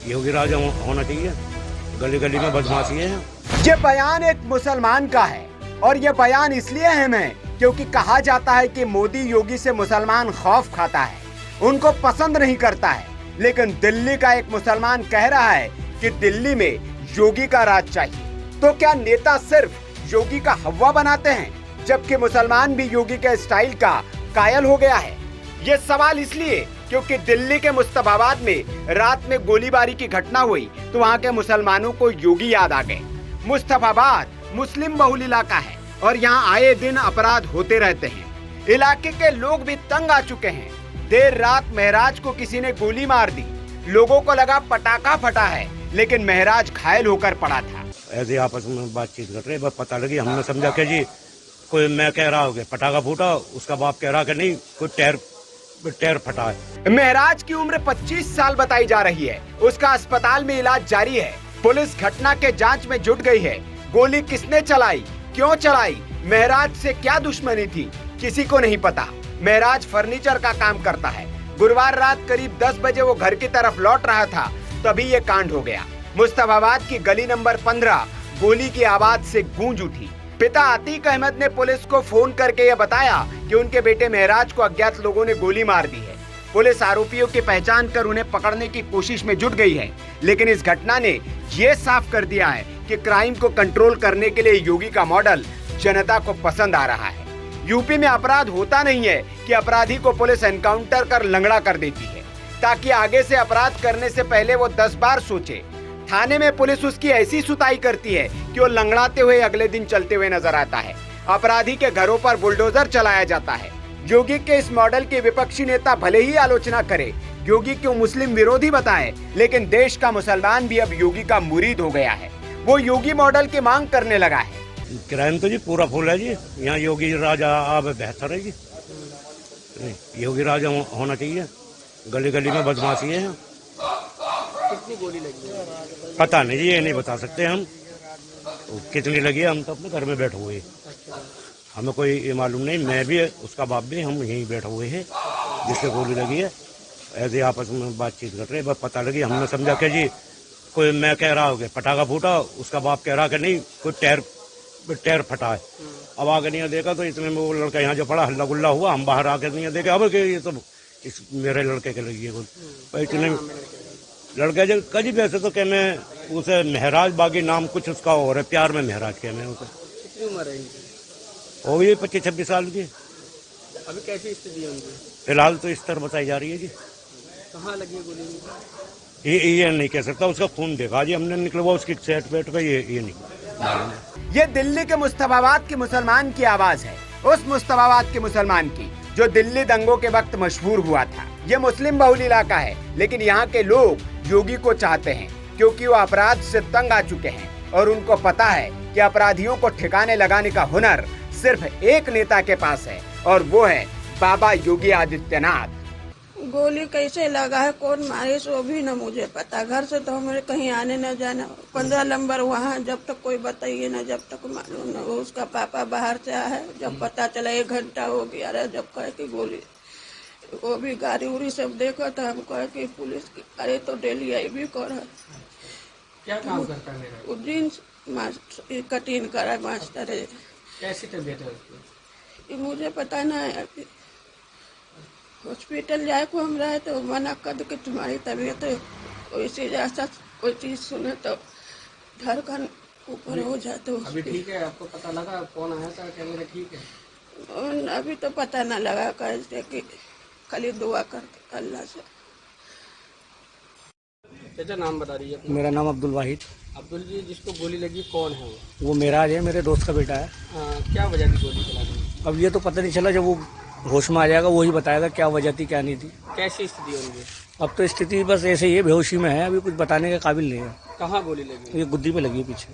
योगी राज होना चाहिए, गली गली में बदमाशी है। ये बयान एक मुसलमान का है और ये बयान इसलिए अहम है क्योंकि कहा जाता है कि मोदी योगी से मुसलमान खौफ खाता है, उनको पसंद नहीं करता है। लेकिन दिल्ली का एक मुसलमान कह रहा है कि दिल्ली में योगी का राज चाहिए। तो क्या नेता सिर्फ योगी का हवा बनाते हैं, जबकि मुसलमान भी योगी के स्टाइल का कायल हो गया है? ये सवाल इसलिए क्योंकि दिल्ली के मुस्तफाबाद में रात में गोलीबारी की घटना हुई तो वहाँ के मुसलमानों को योगी याद आ गए। मुस्तफाबाद मुस्लिम बहुल इलाका है और यहाँ आए दिन अपराध होते रहते हैं। इलाके के लोग भी तंग आ चुके हैं। देर रात महराज को किसी ने गोली मार दी। लोगों को लगा पटाखा फटा है, लेकिन महराज घायल होकर पड़ा था। ऐसे आपस में बातचीत कर रहे, बस पता लगी, हमने समझा कि जी कोई, मैं कह रहा हूँ पटाखा फूटा, उसका बाप कह रहा कि नहीं कोई टायर फटा है। महराज की उम्र 25 साल बताई जा रही है। उसका अस्पताल में इलाज जारी है। पुलिस घटना के जांच में जुट गई है। गोली किसने चलाई, क्यों चलाई, महराज से क्या दुश्मनी थी, किसी को नहीं पता। महराज फर्नीचर का काम करता है। गुरुवार रात करीब 10 बजे वो घर की तरफ लौट रहा था, तभी ये कांड हो गया। मुस्तफाबाद की गली नंबर 15 गोली की आवाज से गूंज उठी। पिता अतीक अहमद ने पुलिस को फोन करके यह बताया कि उनके बेटे महराज को अज्ञात लोगों ने गोली मार दी है। पुलिस आरोपियों की पहचान कर उन्हें पकड़ने की कोशिश में जुट गई है, लेकिन इस घटना ने ये साफ कर दिया है कि क्राइम को कंट्रोल करने के लिए योगी का मॉडल जनता को पसंद आ रहा है। यूपी में अपराध होता नहीं है कि अपराधी को पुलिस एनकाउंटर कर लंगड़ा कर देती है, ताकि आगे से अपराध करने से पहले वो 10 बार सोचे। थाने में पुलिस उसकी ऐसी सुताई करती है कि वो लंगड़ाते हुए अगले दिन चलते हुए नजर आता है। अपराधी के घरों पर बुलडोजर चलाया जाता है। योगी के इस मॉडल के विपक्षी नेता भले ही आलोचना करे, योगी को मुस्लिम विरोधी बताए, लेकिन देश का मुसलमान भी अब योगी का मुरीद हो गया है। वो योगी मॉडल की मांग करने लगा है। क्राइम तो जी पूरा फूल है जी, यहाँ योगी राज अब बेहतर है जी। योगी राज होना चाहिए, गली गली में बदमाशी है। कितनी गोली लगी है? पता नहीं जी, ये नहीं बता सकते हम कितनी लगी है। हम तो अपने घर में बैठे हुए, हमें कोई ये मालूम नहीं। मैं भी, उसका बाप भी, हम यहीं बैठे हुए हैं जिससे गोली लगी है। ऐसे आपस में बातचीत कर रहे, बस पता लगी, हमने समझा कि जी कोई, मैं कह रहा हूँ पटाखा फूटा, उसका बाप कह रहा कि नहीं कोई टायर फटा है। अब आगे नहीं देखा तो इतने में वो लड़का यहाँ जो पड़ा हल्ला गुल्ला हुआ, हम बाहर आके नहीं देखे। अब ये तो इस मेरे लड़के के लगी है गोली। इतने लड़के जो कभी वैसे तो क्या, मैं उसे महराज बागी नाम कुछ उसका और है, प्यार में महराज क्या मैं उसे। कितनी उम्र है इनकी? वो भी 25-26 साल की। अभी कैसी स्थिति है उनकी? फिलहाल तो इस तरह बताई जा रही है जी। कहाँ लगी है गोली? ये नहीं कह सकता, उसका खून देखा जी हमने निकलवा उसकी सेट वेट पे, ये नहीं। ये दिल्ली के मुस्तफाबाद के मुसलमान की आवाज है, उस मुस्तफाबाद के मुसलमान की जो दिल्ली दंगों के वक्त मशहूर हुआ था। ये मुस्लिम बहुल इलाका है, लेकिन यहाँ के लोग योगी को चाहते हैं क्योंकि वो अपराध से तंग आ चुके हैं और उनको पता है कि अपराधियों को ठिकाने लगाने का हुनर सिर्फ एक नेता के पास है और वो है बाबा योगी आदित्यनाथ। गोली कैसे लगा है, कौन मारे सो भी न मुझे पता। घर से तो हमें कहीं आने न जाना। 15 नंबर वहाँ, जब तक कोई बताइए ना, जब तक मालूम न। उसका पापा बाहर से आया है, जब पता चला 1 घंटा हो गया रहा, जब कहे कि गोली, वो भी गाड़ी उड़ी सब देखा था। हम कहे कि पुलिस की, अरे तो डेली आई भी कर। क्या काम करता है मेरा? जींस कटिंग करा मास्टर है। कैसी तबीयत है उसकी? मुझे पता ना है। हॉस्पिटल जाए को हम रहे तो मना कर दो कि तुम्हारी तबीयत वैसे जैसा कोई चीज सुने तो धड़कन ऊपर हो जाते। अभी ठीक है? आपको पता लगा कौन आया था? क्या मेरा ठीक है? अभी तो पता ना लगा, कैसे कि खाली दुआ करते अल्लाह से। चाचा नाम बता दीजिए अपना। मेरा नाम अब्दुल वाहिद। अब्दुल जी, जिसको गोली लगी कौन है वो महराज है, मेरे दोस्त का बेटा है। क्या वजह थी गोली चलाने? अब ये तो पता नहीं चला, जब वो होश में आ जाएगा वही बताएगा क्या वजह थी क्या नहीं थी। कैसी स्थिति है उनकी? अब तो स्थिति बस ऐसे ही है, बेहोशी में है, अभी कुछ बताने के काबिल नहीं है। कहाँ गोली लगी? ये गुद्दी पे लगी है पीछे।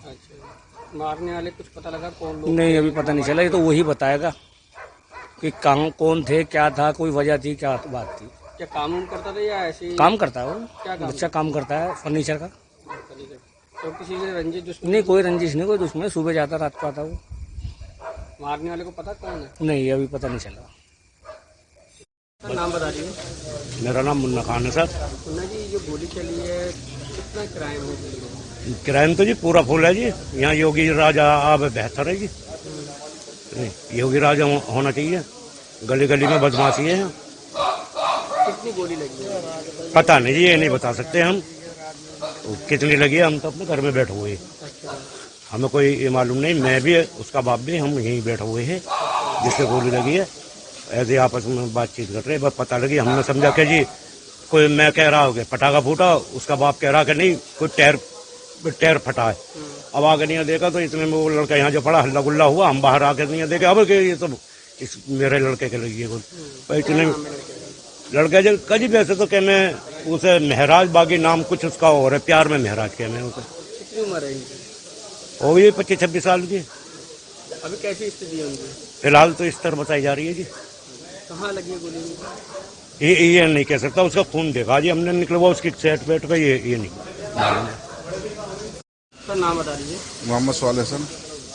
अच्छा, मारने वाले कुछ पता लगा कौन लोग? नहीं, अभी पता नहीं चला, ये तो वही बताएगा कि कौन थे, क्या था, कोई वजह थी, क्या बात थी। क्या काम करता था या ऐसे काम करता है वो? क्या काम? बच्चा काम करता है फर्नीचर का। तो किसी से रंजिश दुश्मनी? नहीं, कोई रंजिश नहीं, कोई दुश्मन। सुबह जाता रात को आता वो। मारने वाले को पता कौन है? नहीं, अभी पता नहीं चला। नाम बता दीजिए। मेरा नाम मुन्ना खान है सर। मुन्ना जी, जो गोली चली है कितना क्राइम है दिल्ली में? क्राइम तो जी पूरा फुल है जी। यहाँ योगी राजा अब बेहतर है जी। योगी राजा होना चाहिए। गली गली में बदमाशी है। कितनी गोली लगी है? पता नहीं जी, ये नहीं बता सकते हम कितनी लगी है। हम तो अपने घर में बैठे हुए हैं, अच्छा, हमें कोई ये मालूम नहीं। मैं भी उसका बाप भी हम यहीं बैठे हुए हैं जिससे गोली लगी है। ऐसे आपस में बातचीत कर रहे हैं, बस पता लगी। हमने समझा कि जी कोई, मैं कह रहा हूँ कि पटाखा फूटा, उसका बाप कह रहा कि नहीं कोई टायर फटा है। अब आगे नहीं देखा तो इतने में वो लड़का यहाँ जो पड़ा हल्ला गुल्ला हुआ। हम बाहर आके नहीं देखे, अब ये तो इस मेरे लड़के के लगी है गोली। इतने लड़का जो कभी वैसे तो क्या, मैं उसे महराज बागी नाम कुछ उसका और है, प्यार में महराज क्या मैं उसे। कितनी उम्र है इनकी? हो गई 25-26 साल की। अभी कैसी स्थिति है उनकी? फिलहाल तो इस तरह बताई जा रही है जी। कहाँ लगी है गोली? ये नहीं कह सकता। उसका खून देखा जी हमने निकलवा उसकी सेट वेट का, ये नहीं मालूम है। सर नाम बता दीजिए। मोहम्मद सवाल हसन,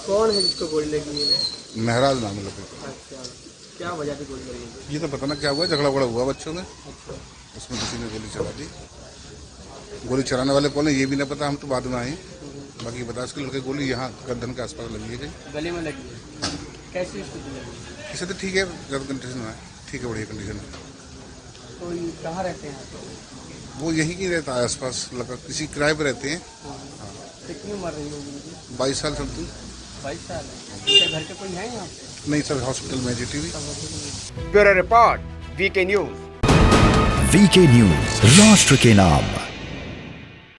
कौन है जिसको गोली लगी है? महराज नाम है लड़के का। अच्छा, क्या वजह थी गोली लगी? ये तो पता ना क्या हुआ, झगड़ा वगड़ा हुआ बच्चों में, उसमें किसी ने गोली चला दी। गोली चलाने वाले कौन है ये भी नहीं पता, हम तो बाद में आए। बाकी बता इसके लड़के गोली यहाँ गर्दन के आसपास लगी है कहीं। गले में लगी है? कैसी स्थिति लगी? इसे तो ठीक है, ज्यादा कंडीशन में है, ठीक है, बढ़िया कंडीशन है। तो ये कहाँ रहते हैं आप? वो यहीं की रहता है आसपास, लगा किसी किराए पर रहते हैं। कितनी उम्र रही होगी उनकी? 22 साल समथिंग। 22 साल है। क्या घर के कोई है यहाँ पे? नहीं सर, हॉस्पिटल में GTV. Bureau report, VK news. VK news, राष्ट्र के नाम।